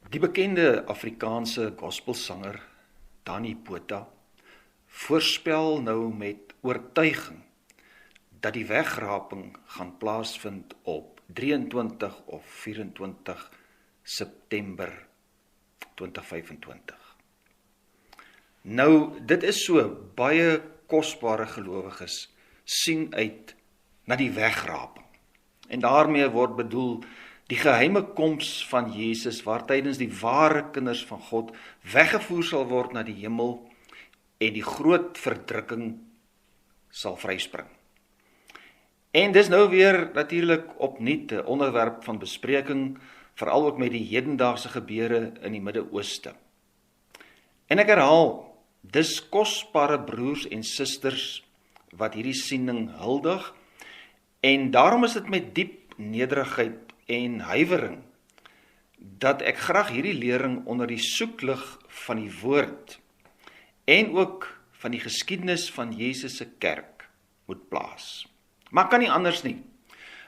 Die bekende Afrikaanse gospelsanger Danny Botha voorspel nou met oortuiging dat die wegraping gaan plaasvind op 23 of 24 September 2025. Nou, dit is so, baie kosbare gelowiges sien uit na die wegraping. En daarmee word bedoel die geheime koms van Jesus, waar tydens die ware kinders van God weggevoer sal word na die hemel en die groot verdrukking sal vryspring. En dis nou weer natuurlik opnuut 'n onderwerp van bespreking, veral ook met die hedendaagse gebeure in die Midde-Ooste. En ek herhaal, dis kosbare broers en susters wat hierdie siening huldig, en daarom is dit met diep nederigheid en huiwering dat ek graag hierdie lering onder die soeklig van die woord en ook van die geskiedenis van Jesus se kerk moet plaas. Maar kan nie anders nie,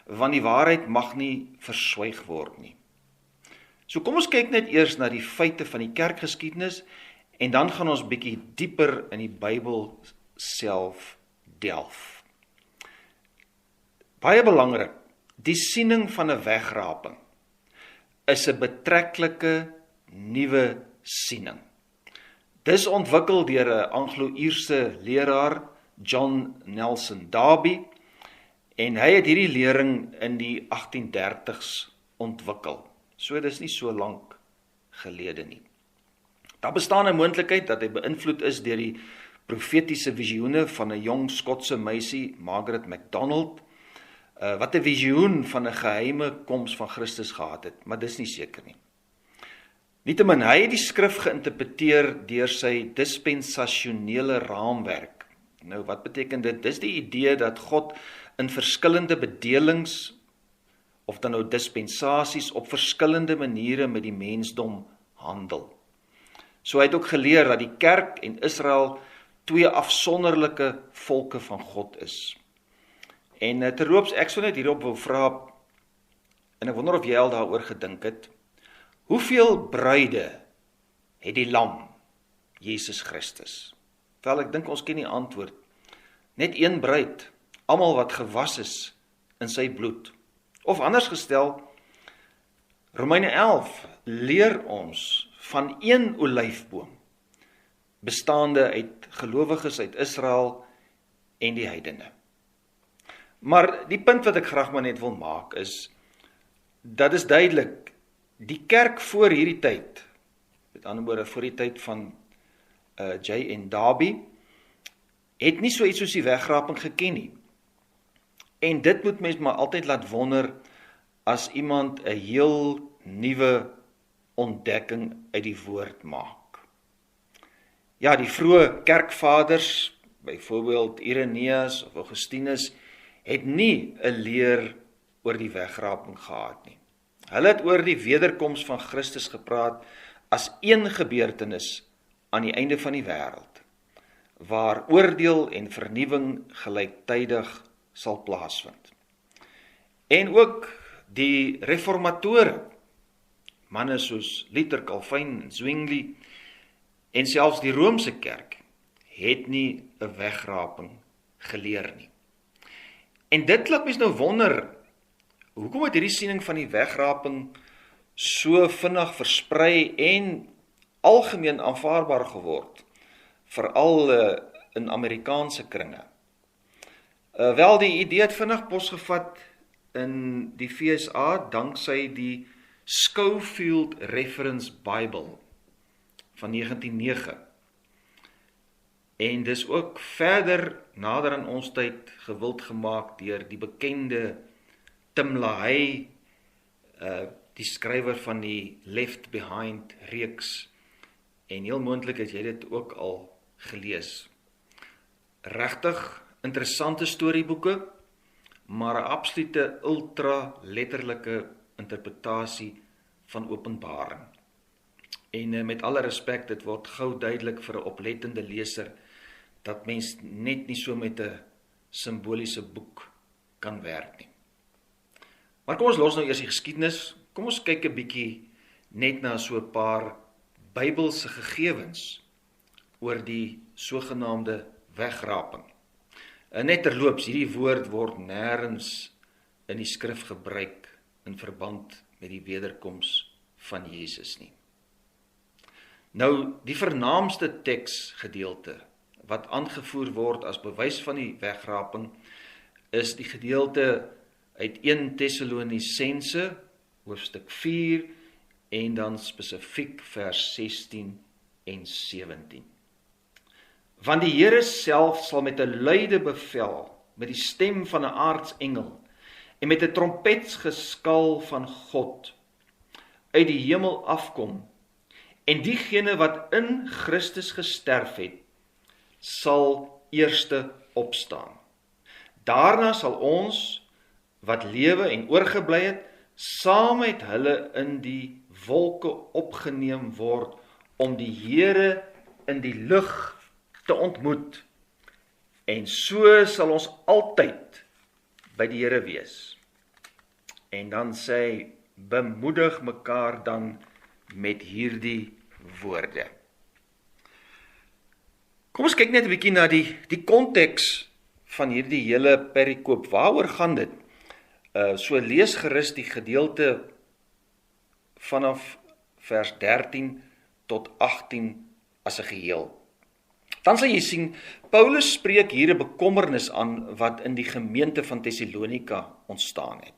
want die waarheid mag nie verswyg word nie. So kom ons kyk net eers na die feite van die kerkgeskiedenis en dan gaan ons bietjie dieper in die Bybel self delf. Baie belangrik, die siening van 'n wegraping is 'n betreklike nuwe siening. Dis ontwikkel deur 'n Anglo-Ierse leraar, John Nelson Darby, en hy het hierdie lering in die 1830s ontwikkel. So dis nie so lank gelede nie. Daar bestaan 'n moontlikheid dat hy beïnvloed is deur die profetiese visioene van 'n jong Skotse meisie, Margaret MacDonald, wat 'n visioen van 'n geheime koms van Christus gehad het, maar dis nie seker nie. Nietemin, hy het die skrif geïnterpreteer deur sy dispensasionele raamwerk. Nou, wat beteken dit? Dis die idee dat God in verskillende bedelings, of dan nou dispensasies, op verskillende maniere met die mensdom handel. So hy het ook geleer dat die kerk en Israel twee afsonderlike volke van God is. En terloops, ek sou net hierop wil vra, en ek wonder of jy al daaroor gedink het, hoeveel bruide het die lam, Jesus Christus? Wel, ek dink ons ken die antwoord. Net een bruid, almal wat gewas is in sy bloed. Of anders gestel, Romeine 11 leer ons van een olyfboom, bestaande uit gelowiges uit Israel en die heidene. Maar die punt wat ek graag maar net wil maak is, dat is duidelik, die kerk voor hierdie tyd, met ander woorde voor die tyd van J.N. Darby, het nie so iets soos die wegraping geken nie. En dit moet mens maar altyd laat wonder, as iemand 'n heel nuwe ontdekking uit die woord maak. Ja, die vroeë kerkvaders, byvoorbeeld Ireneus of Augustinus, het nie 'n leer oor die wegraping gehad nie. Hulle het oor die wederkoms van Christus gepraat as een gebeurtenis aan die einde van die wêreld, waar oordeel en vernuwing gelyktydig sal plaasvind. En ook die reformatore, manne soos Luther, Calvin en Zwingli, en selfs die Romeinse kerk, het nie 'n wegraping geleer nie. En dit laat mens nou wonder, hoekom het hierdie siening van die wegraping so vinnig versprei en algemeen aanvaarbaar geword, veral in Amerikaanse kringe? Wel, die idee het vinnig posgevat in die VSA, danksy die Scofield Reference Bible van 1909. En dis ook verder nader aan ons tyd gewild gemaak deur die bekende Tim LaHaye, die skrywer van die Left Behind reeks, en heel moontlik het jy dit ook al gelees. Regtig interessante storieboeke, maar 'n absolute ultra letterlike interpretasie van Openbaring. En met alle respek, dit word gou duidelik vir 'n oplettende leser dat mens net nie so met 'n simboliese boek kan werk nie. Maar kom ons los nou eers die geskiedenis, kom ons kyk 'n bietjie net na so 'n paar Bybelse gegevens oor die sogenaamde wegraping. Net terloops, hierdie woord word nêrens in die skrif gebruik in verband met die wederkoms van Jesus nie. Nou, die vernaamste teksgedeelte wat aangevoer word as bewys van die wegraping, is die gedeelte uit 1 Tessalonisense, hoofstuk 4, en dan spesifiek vers 16 en 17. Want die Here self sal met 'n luide bevel, met die stem van 'n aartsengel, en met 'n trompetsgeskal van God, uit die hemel afkom, en diegene wat in Christus gesterf het, sal eerste opstaan. Daarna sal ons, wat lewe en oorgebly het, saam met hulle in die wolke opgeneem word, om die Here in die lug te ontmoet. En so sal ons altyd by die Here wees. En dan sê hy, bemoedig mekaar dan met hierdie woorde. Kom ons kyk net 'n bietjie na die konteks van hierdie hele perikoop. Waaroor gaan dit? So lees gerus die gedeelte vanaf vers 13 tot 18 as 'n geheel. Dan sal jy sien, Paulus spreek hier 'n bekommernis aan wat in die gemeente van Tessalonika ontstaan het.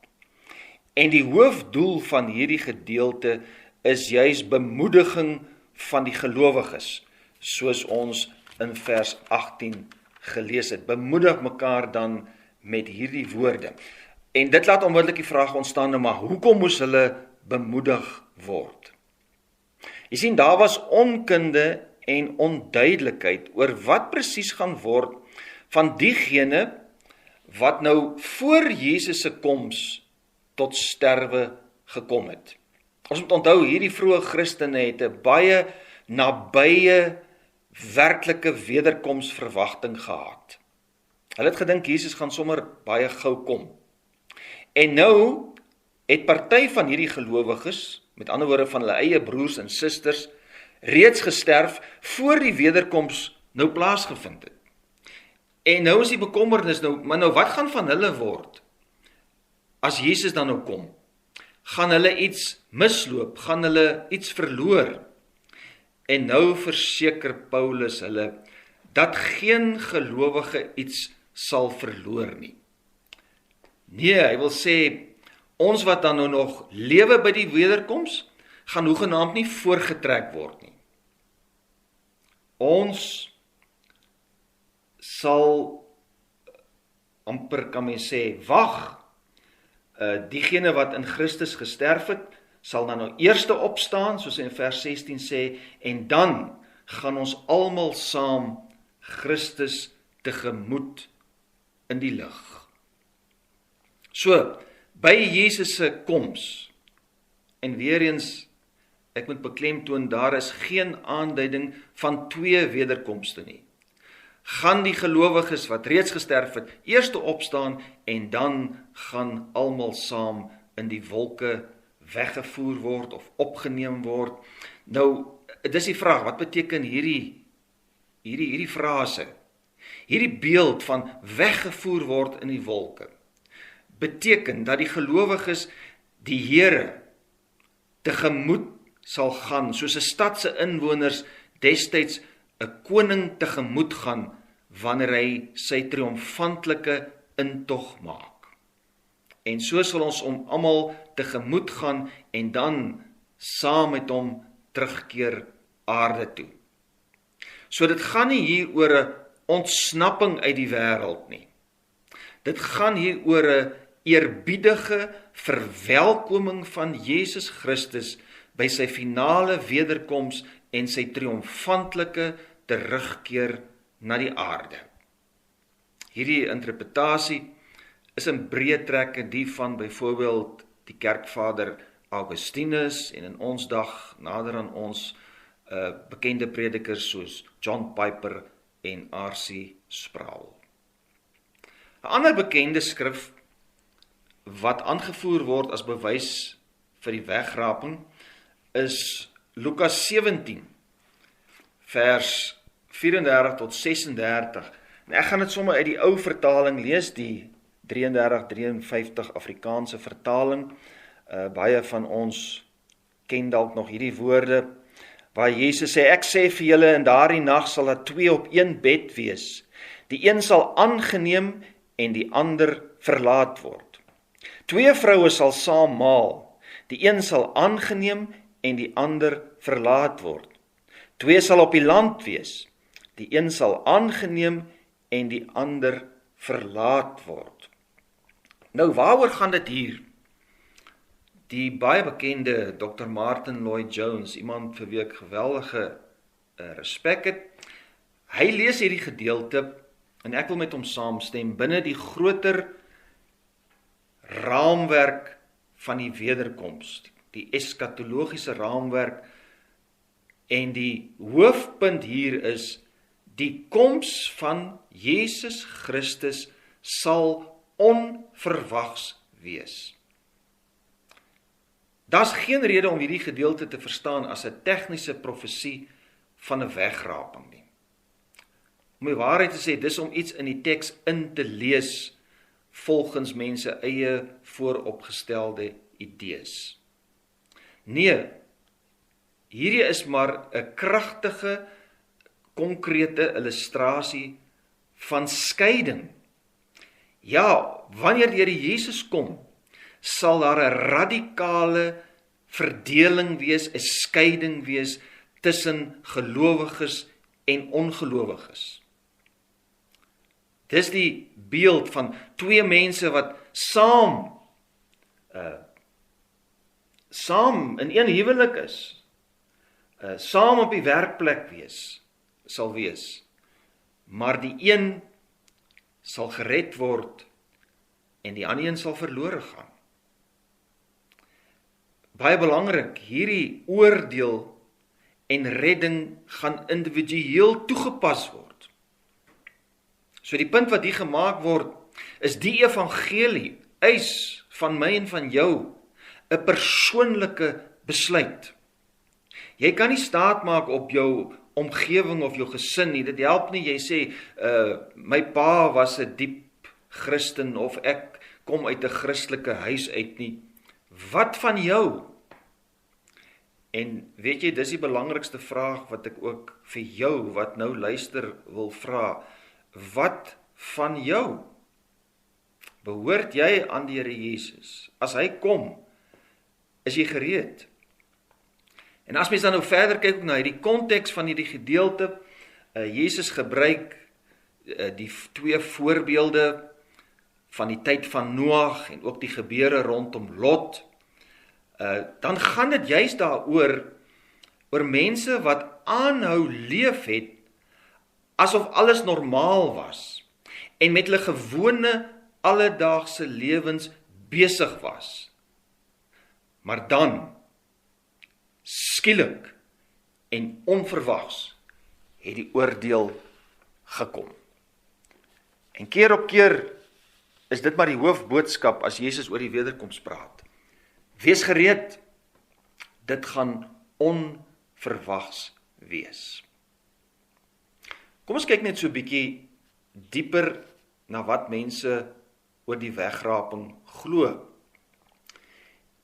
En die hoofdoel van hierdie gedeelte is juis bemoediging van die gelowiges, soos ons in vers 18 gelees het. Bemoedig mekaar dan met hierdie woorde. En dit laat onmiddellik die vraag ontstaan, nou maar hoekom moes hulle bemoedig word? Jy sien, daar was onkunde en onduidelikheid oor wat presies gaan word van diegene wat nou voor Jesus se koms tot sterwe gekom het. Ons moet onthou, hierdie vroeë Christene het 'n baie nabye werklike wederkomsverwagting gehad. Hulle het gedink Jesus gaan sommer baie gou kom. En nou het party van hierdie gelowiges, met ander woorde van hulle eie broers en susters, reeds gesterf voor die wederkoms nou plaasgevind het. En nou is die bekommernis maar nou wat gaan van hulle word as Jesus dan nou kom? Gaan hulle iets misloop? Gaan hulle iets verloor? En nou verseker Paulus hulle dat geen gelowige iets sal verloor nie. Nee, hy wil sê, ons wat dan nou nog lewe by die wederkoms, gaan hoegenaamd nie voorgetrek word nie. Ons sal amper, kan men sê, wag. Diegene wat in Christus gesterf het, sal dan nou eerste opstaan, soos hy in vers 16 sê, en dan gaan ons almal saam Christus tegemoet in die lig. So, by Jesus se koms, en weer eens, ek moet beklemtoon, daar is geen aanduiding van twee wederkomste nie. Gaan die gelowiges wat reeds gesterf het, eerste opstaan, en dan gaan almal saam in die wolke weggevoer word, of opgeneem word. Nou, dis die vraag, wat beteken hierdie frase? Hierdie beeld van weggevoer word in die wolke, beteken dat die gelowiges die Here tegemoet sal gaan, soos 'n stad se inwoners destyds 'n koning tegemoet gaan, wanneer hy sy triomfantelike intog maak. En so sal ons almal tegemoet gaan, en dan saam met hom terugkeer aarde toe. So dit gaan nie hier oor 'n ontsnapping uit die wêreld nie. Dit gaan hier oor 'n eerbiedige verwelkoming van Jesus Christus by sy finale wederkoms en sy triomfantelike terugkeer na die aarde. Hierdie interpretasie is in breë trekke die van byvoorbeeld die kerkvader Augustinus en in ons dag nader aan ons bekende predikers soos John Piper en R.C. Sproul. 'n ander bekende skrif wat aangevoer word as bewys vir die wegraping is Lukas 17, vers 34 tot 36. En ek gaan dit sommer uit die ou vertaling lees, die 33-53 Afrikaanse vertaling. Baie van ons ken dalk nog hierdie woorde, waar Jesus sê, ek sê vir julle, in daardie nag sal daar 2 op 1 bed wees. Die een sal aangeneem en die ander verlaat word. 2 vroue sal saam maal. Die een sal aangeneem en die ander verlaat word. 2 sal op die land wees. Die een sal aangeneem en die ander verlaat word. Nou, waaroor gaan dit hier? Die baie bekende Dr. Martin Lloyd-Jones, iemand vir wie ek geweldige respek het, hy lees hierdie gedeelte, en ek wil met hom saamstem, binne die groter raamwerk van die wederkoms, die eskatologiese raamwerk, en die hoofpunt hier is, die koms van Jesus Christus sal onverwags wees. Daar's geen rede om hierdie gedeelte te verstaan as 'n tegniese profesie van 'n wegraping nie. Om die waarheid te sê, dis om iets in die teks in te lees volgens mense eie vooropgestelde idees. Nee, hierdie is maar 'n kragtige, konkrete illustrasie van skeiding. Ja, wanneer die Here Jesus kom, sal daar 'n radikale verdeling wees, 'n skeiding wees tussen gelowiges en ongelowiges. Dis die beeld van 2 mense wat saam in een huwelik is, saam op die werkplek sal wees, maar die een sal gered word en die ander een sal verlore gaan. Baie belangrik, hierdie oordeel en redding gaan individueel toegepas word. So die punt wat hier gemaak word, is die evangelie eis van my en van jou 'n persoonlike besluit. Jy kan nie staat maak op jou omgewing of jou gesin nie. Dit help nie, jy sê, my pa was 'n diep Christen of ek kom uit 'n Christelike huis uit nie. Wat van jou? En weet jy, dis die belangrikste vraag wat ek ook vir jou wat nou luister wil vra. Wat van jou? Behoort jy aan die Here Jesus? As hy kom, is jy gereed? En as mens dan nou verder kyk na die konteks van hierdie gedeelte, Jesus gebruik die 2 voorbeelde van die tyd van Noag en ook die gebeure rondom Lot, dan gaan dit juist daaroor mense wat aanhou leef het asof alles normaal was en met hulle gewone alledaagse lewens besig was. Maar dan skielik en onverwags het die oordeel gekom. En keer op keer is dit maar die hoofboodskap as Jesus oor die wederkoms praat. Wees gereed, dit gaan onverwags wees. Kom ons kyk net so 'n bietjie dieper na wat mense oor die wegraping glo.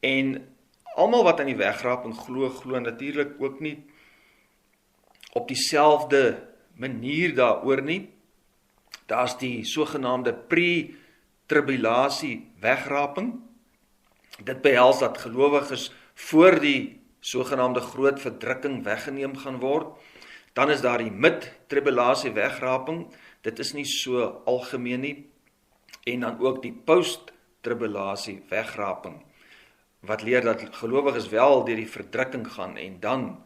En almal wat aan die wegraping glo natuurlik ook nie op dieselfde manier daaroor nie. Daar's die sogenaamde pre-tribulasie wegraping. Dit behels dat gelowiges voor die sogenaamde groot verdrukking weggeneem gaan word. Dan is daar die mid-tribulasie wegraping. Dit is nie so algemeen nie. En dan ook die post-tribulasie wegraping, wat leer dat gelowiges wel deur die verdrukking gaan en dan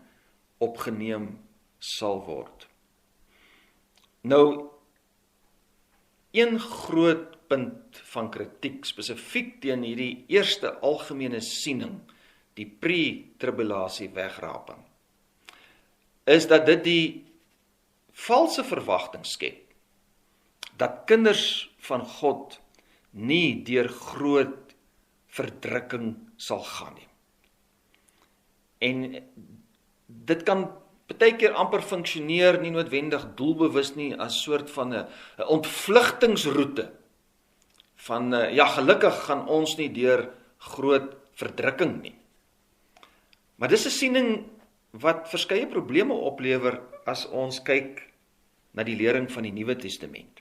opgeneem sal word. Nou, een groot punt van kritiek, spesifiek teen hierdie eerste algemene siening, die pre-tribulasie wegraping, is dat dit die valse verwagting skep, dat kinders van God nie deur groot verdrukking sal gaan nie. En dit kan baie keer amper funksioneer, nie noodwendig doelbewus nie, as soort van 'n ontvlugtingsroete. Van, ja, gelukkig gaan ons nie deur groot verdrukking nie. Maar dis 'n siening wat verskeie probleme oplewer as ons kyk na die lering van die Nuwe Testament.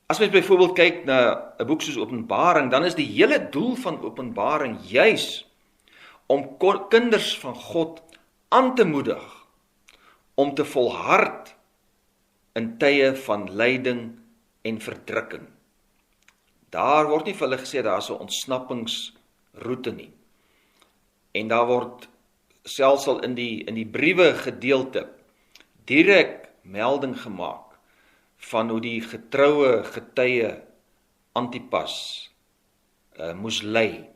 As mens byvoorbeeld kyk na 'n boek soos Openbaring, dan is die hele doel van Openbaring juis om kinders van God aan te moedig om te volhard in tye van lyding en verdrukking. Daar word nie vir hulle gesê daar is 'n ontsnappingsroete nie. En daar word selfs al in die briewe gedeelte direk melding gemaak van hoe die getroue getuie Antipas moes ly.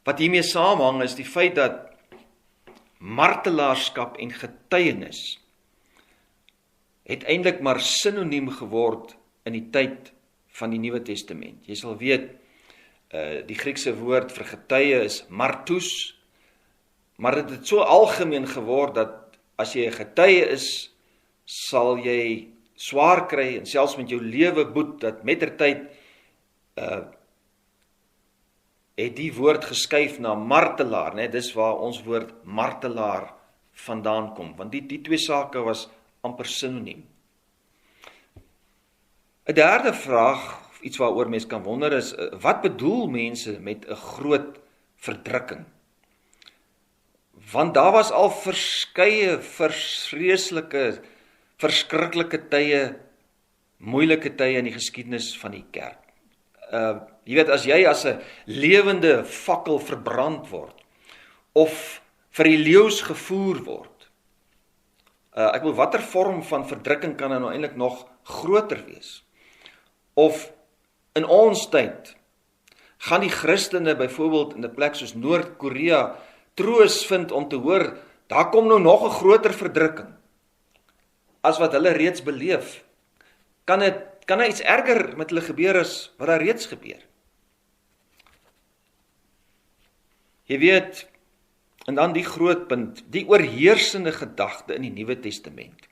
Wat hiermee saamhang is die feit dat martelaarskap en getuienis het eintlik maar sinoniem geword in die tyd van die Nuwe Testament. Jy sal weet, die Griekse woord vir getuie is martus, maar dit het so algemeen geword dat as jy 'n getuie is, sal jy swaar kry en selfs met jou lewe boet, dat mettertyd het die woord geskuif na martelaar, né? Dis waar ons woord martelaar vandaan kom, want die twee sake was amper sinoniem. 'n derde vraag, iets waaroor mens kan wonder is, wat bedoel mense met 'n groot verdrukking? Want daar was al verskeie vreeslike, verskriklike tye, moeilike tye in die geskiedenis van die kerk. Jy weet, as jy as 'n lewende fakkel verbrand word, of vir die leeu's gevoer word, ek wil watter vorm van verdrukking kan nou eintlik nog groter wees? Of in ons tyd, gaan die Christene byvoorbeeld in 'n plek soos Noord-Korea troos vind om te hoor, daar kom nou nog 'n groter verdrukking, as wat hulle reeds beleef. Kan daar iets erger met hulle gebeur as wat daar reeds gebeur? Jy weet, en dan die groot punt, die oorheersende gedagte in die Nuwe Testament,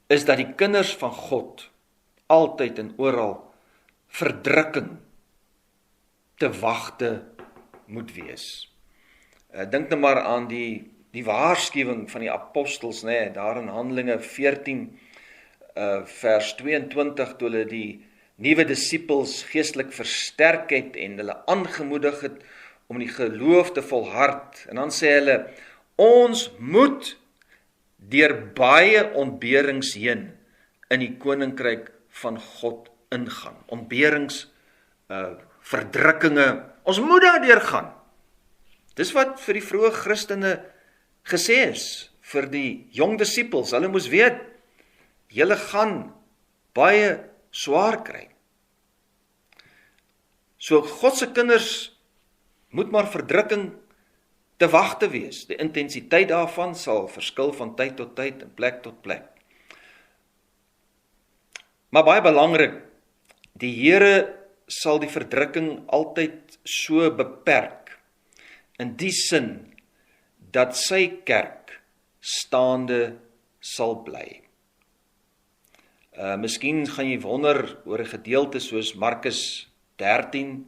is dat die kinders van God altyd en oral verdrukking te wagte moet wees. Dink nou maar aan die waarskuwing van die apostels, né, daar in Handelinge 14 vers 22, toe hulle die nuwe disippels geestelik versterk het en hulle aangemoedig het om die geloof te volhard. En dan sê hulle, ons moet deur baie ontberings heen in die koninkryk van God ingaan. Ontberings, verdrukkinge, ons moet daardeur gaan. Dis wat vir die vroeë Christene gesê is, vir die jong disippels. Hulle moes weet, julle gaan baie swaar kry. So God se kinders moet maar verdrukking te wagte wees. Die intensiteit daarvan sal verskil van tyd tot tyd en plek tot plek. Maar baie belangrik, die Here sal die verdrukking altyd so beperk, in die sin dat sy kerk staande sal bly. Miskien gaan jy wonder oor 'n gedeelte soos Markus 13,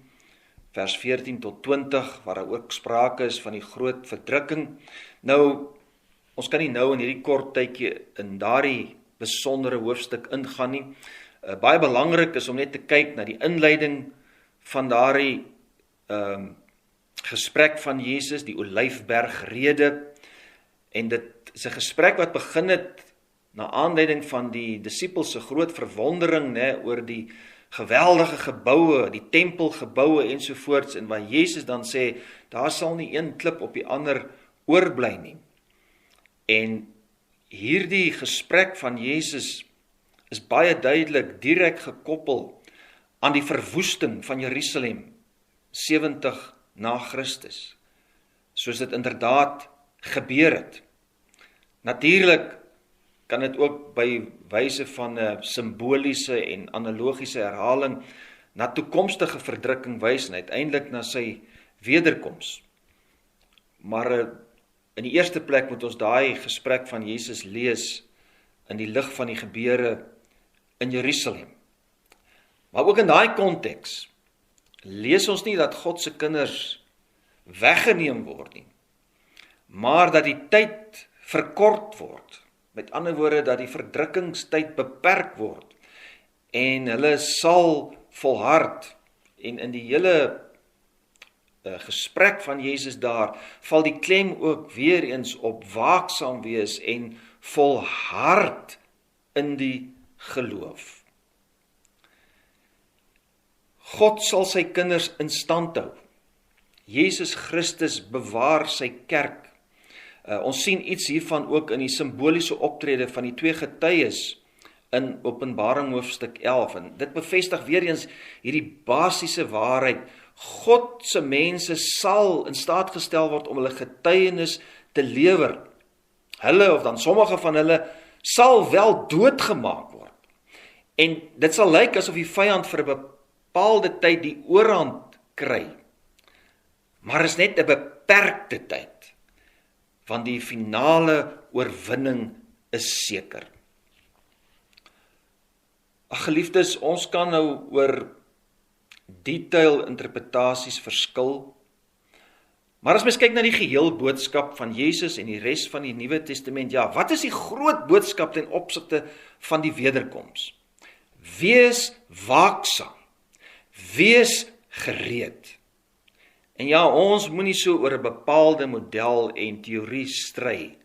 vers 14 tot 20, waar daar ook sprake is van die groot verdrukking. Nou, ons kan nie nou in hierdie kort tydjie in daardie besondere hoofstuk ingaan nie. Baie belangrik is om net te kyk na die inleiding van daardie gesprek van Jesus, die Olyfbergrede. En dit is 'n gesprek wat begin het na aanleiding van die disippels se groot verwondering, né, oor die geweldige geboue, die tempelgeboue ensovoorts, en waar Jesus dan sê, daar sal nie een klip op die ander oorbly nie. En hierdie gesprek van Jesus is baie duidelik direk gekoppel aan die verwoesting van Jerusalem 70 na Christus, soos dit inderdaad gebeur het. Natuurlik kan dit ook by wyse van 'n simboliese en analogiese herhaling na toekomstige verdrukking wys en uiteindelik na sy wederkoms. Maar in die eerste plek moet ons daai gesprek van Jesus lees in die lig van die gebeure in Jerusalem. Maar ook in daai konteks lees ons nie dat God se kinders weggeneem word nie, maar dat die tyd verkort word. Met ander woorde, dat die verdrukkingstyd beperk word en hulle sal volhard. En in die hele gesprek van Jesus daar val die klem ook weer eens op waaksaam wees en volhard in die geloof. God sal sy kinders in stand hou. Jesus Christus bewaar sy kerk. Ons sien iets hiervan ook in die simboliese optrede van die twee getuies in Openbaring hoofstuk 11. En dit bevestig weer eens hierdie basiese waarheid. God se mense sal in staat gestel word om hulle getuienis te lewer. Hulle, of dan sommige van hulle, sal wel doodgemaak word. En dit sal lyk asof die vyand vir 'n bepaalde tyd die oorhand kry. Maar is net 'n beperkte tyd, want die finale oorwinning is seker. Ag geliefdes, ons kan nou oor detail interpretasies verskil, maar as mens kyk na die geheel boodskap van Jesus en die res van die Nuwe Testament, ja, wat is die groot boodskap ten opsigte van die wederkoms? Wees waaksaam, wees gereed. En ja, ons moenie so oor 'n bepaalde model en teorie stry,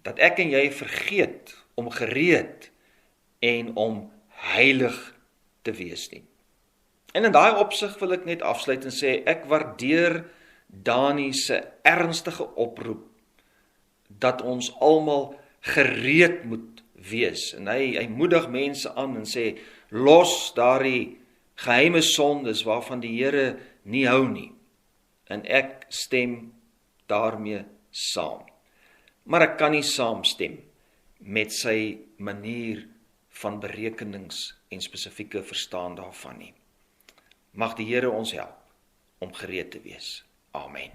dat ek en jy vergeet om gereed en om heilig te wees nie. En in daai opsig wil ek net afsluit en sê, ek waardeer Dani se ernstige oproep, dat ons almal gereed moet wees. En hy moedig mense aan en sê, los daardie geheime sondes waarvan die Here nie hou nie. En ek stem daarmee saam. Maar ek kan nie saamstem met sy manier van berekenings en spesifieke verstaan daarvan nie. Mag die Here ons help om gereed te wees. Amen.